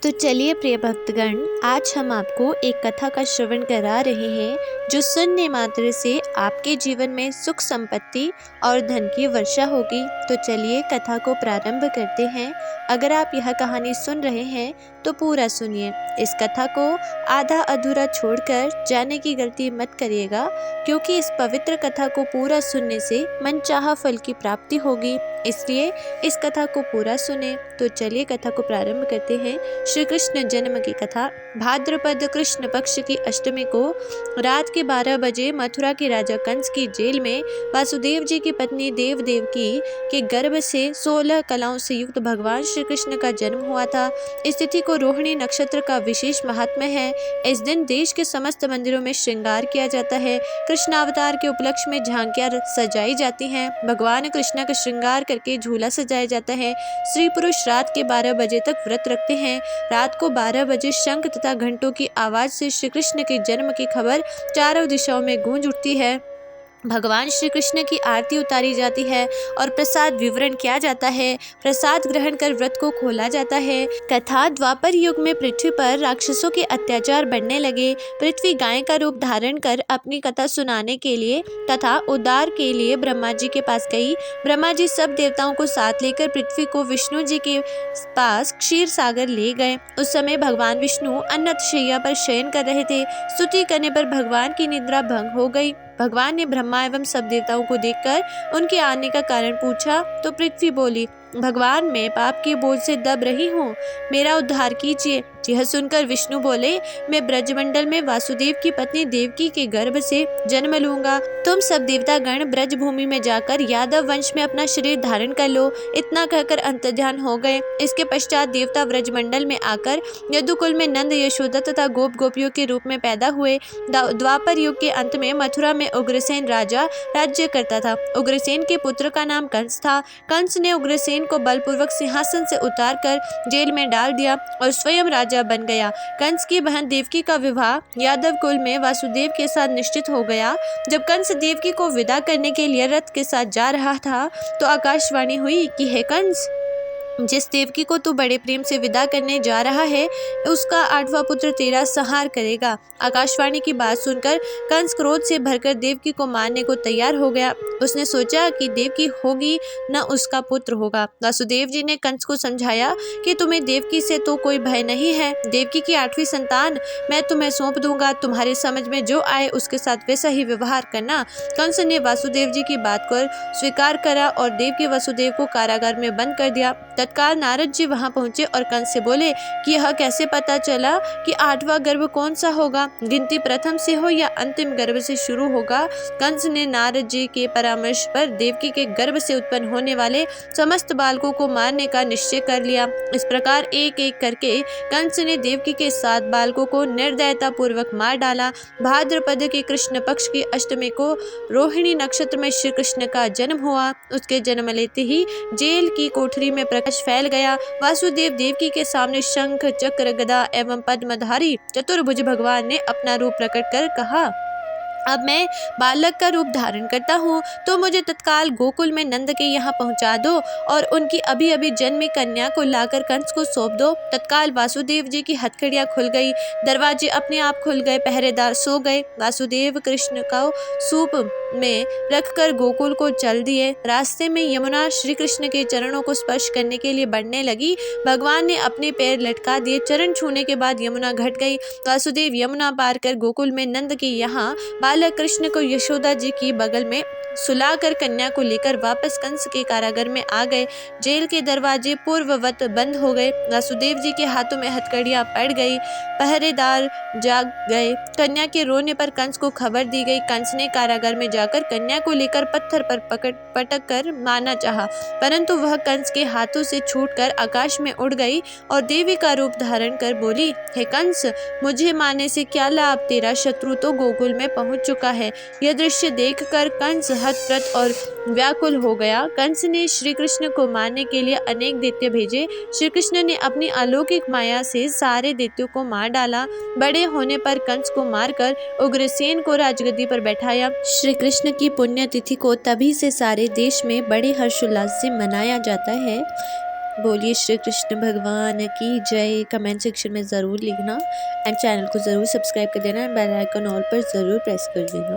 तो चलिए प्रिय भक्तगण, आज हम आपको एक कथा का श्रवण करा रहे हैं जो सुनने मात्र से आपके जीवन में सुख संपत्ति और धन की वर्षा होगी। तो चलिए कथा को प्रारंभ करते हैं। अगर आप यह कहानी सुन रहे हैं तो पूरा सुनिए। इस कथा को आधा अधूरा छोड़कर जाने की गलती मत करिएगा, क्योंकि इस पवित्र कथा को पूरा सुनने से मनचाहा फल की प्राप्ति होगी। इसलिए इस कथा को पूरा सुने। तो चलिए कथा को प्रारंभ करते हैं। श्री कृष्ण जन्म की कथा। भाद्रपद कृष्ण पक्ष की अष्टमी को रात के 12 बजे मथुरा के राजा कंस की जेल में वासुदेव जी की पत्नी देव देवकी के गर्भ से 16 कलाओं से युक्त भगवान श्री कृष्ण का जन्म हुआ था। इस तिथि को रोहिणी नक्षत्र का विशेष महात्म्य है। इस दिन देश के समस्त मंदिरों में श्रृंगार किया जाता है। कृष्णावतार के उपलक्ष्य में झांकियां सजाई जाती हैं। भगवान कृष्ण का श्रृंगार करके झूला सजाया जाता है। स्त्री पुरुष रात के 12 बजे तक व्रत रखते हैं। रात को 12 बजे शंख तथा घंटों की आवाज से श्री कृष्ण के जन्म की खबर चारों दिशाओं में गूंज उठती है। भगवान श्री कृष्ण की आरती उतारी जाती है और प्रसाद विवरण किया जाता है। प्रसाद ग्रहण कर व्रत को खोला जाता है। कथा। द्वापर युग में पृथ्वी पर राक्षसों के अत्याचार बढ़ने लगे। पृथ्वी गाय का रूप धारण कर अपनी कथा सुनाने के लिए तथा उद्धार के लिए ब्रह्मा जी के पास गई। ब्रह्मा जी सब देवताओं को साथ लेकर पृथ्वी को विष्णु जी के पास क्षीर सागर ले गए। उस समय भगवान विष्णु अन्नतशय्या पर शयन कर रहे थे। स्तुति करने पर भगवान की निद्रा भंग हो गई। भगवान ने ब्रह्मा एवं सब देवताओं को देखकर उनके आने का कारण पूछा तो पृथ्वी बोली, भगवान मैं पाप के बोझ से दब रही हूँ, मेरा उद्धार कीजिए। यह सुनकर विष्णु बोले, मैं ब्रजमंडल में वासुदेव की पत्नी देवकी के गर्भ से जन्म लूंगा। तुम सब देवतागण ब्रज भूमि में जाकर यादव वंश में अपना शरीर धारण कर लो। इतना कहकर अंतर्ध्यान हो गए। इसके पश्चात देवता ब्रजमंडल में आकर यदुकुल में नंद यशोदा तथा गोप गोपियों के रूप में पैदा हुए। द्वापर युग के अंत में मथुरा में उग्रसेन राजा राज्य करता था। उग्रसेन के पुत्र का नाम कंस था। कंस ने उग्रसेन को बलपूर्वक सिंहासन से उतारकर जेल में डाल दिया और स्वयं राजा बन गया। कंस की बहन देवकी का विवाह यादव कुल में वासुदेव के साथ निश्चित हो गया। जब कंस देवकी को विदा करने के लिए रथ के साथ जा रहा था तो आकाशवाणी हुई कि हे कंस, जिस देवकी को तू बड़े प्रेम से विदा करने जा रहा है उसका 8वां पुत्र तेरा संहार करेगा। आकाशवाणी की बात सुनकर कंस क्रोध से भरकर देवकी को मारने को तैयार हो गया। उसने सोचा कि देवकी होगी न उसका पुत्र होगा। वासुदेव जी ने कंस को समझाया कि तुम्हें देवकी से तो कोई भय नहीं है। देवकी की 8वीं संतान मैं तुम्हें सौंप दूंगा। तुम्हारे समझ में जो आए उसके साथ वैसा ही व्यवहार करना। कंस ने वासुदेव जी की बात को स्वीकार करा और देवकी वसुदेव को कारागार में बंद कर दिया। तत्काल नारद जी वहां पहुंचे और कंस से बोले कि यह कैसे पता चला कि 8वां गर्भ कौन सा होगा, गिनती प्रथम से हो या अंतिम गर्भ से शुरू होगा। कंस ने नारद जी के परामर्श पर देवकी के गर्भ से उत्पन्न होने वाले समस्त बालकों को मारने का निश्चय कर लिया। इस प्रकार एक एक करके कंस ने देवकी के 7 बालकों को निर्दयता पूर्वक मार डाला। भाद्रपद के कृष्ण पक्ष की अष्टमी को रोहिणी नक्षत्र में श्री कृष्ण का जन्म हुआ। उसके जन्म लेते ही जेल की कोठरी में प्रकाश फैल गया। वासुदेव देवकी के सामने शंख चक्र गदा एवं पद्मधारी चतुर्भुज भगवान ने अपना रूप प्रकट कर कहा, अब मैं बालक का रूप धारण करता हूँ, तो मुझे तत्काल गोकुल में नंद के यहाँ पहुँचा दो और उनकी अभी अभी जन्मी कन्या को लाकर कंस को सौंप दो। तत्काल वासुदेव जी की हथकड़ियाँ खुल गई, दरवाजे अपने आप खुल गए, पहरेदार सो गए। वासुदेव कृष्ण को सूप में रखकर गोकुल को चल दिए। रास्ते में यमुना श्री कृष्ण के चरणों को स्पर्श करने के लिए बढ़ने लगी। भगवान ने अपने पैर लटका दिए। चरण छूने के बाद यमुना घट गई। वासुदेव यमुना पार कर गोकुल में नंद के यहाँ बालक कृष्ण को यशोदा जी की बगल में सुलाकर कन्या को लेकर वापस कंस के कारागार में आ गए। जेल के दरवाजे पूर्ववत बंद हो गए। वासुदेव जी के हाथों में हथकड़ियां पड़ गई। पहरेदार जाग गए। कन्या के रोने पर कंस को खबर दी गई। कंस ने कारागार में जाकर कन्या को लेकर पत्थर पर पटक कर मारना चाहा, परंतु वह कंस के हाथों से छूटकर आकाश में उड़ गई और देवी का रूप धारण कर बोली, हे कंस, मुझे मारने से क्या लाभ, तेरा शत्रु तो गोकुल में पहुंच चुका है। यह दृश्य देखकर कंस हतप्रत और व्याकुल हो गया। कंस ने श्री कृष्ण को मारने के लिए अनेक दैत्य भेजे। श्री कृष्ण ने अपनी अलौकिक माया से सारे दैत्यों को मार डाला। बड़े होने पर कंस को मारकर उग्रसेन को राजगद्दी पर बैठाया। श्री कृष्ण की पुण्यतिथि को तभी से सारे देश में बड़े हर्षोल्लास से मनाया जाता है। बोलिए श्री कृष्ण भगवान की जय। कमेंट सेक्शन में ज़रूर लिखना एंड चैनल को ज़रूर सब्सक्राइब कर देना एंड बेल आइकन ऑल पर ज़रूर प्रेस कर देना।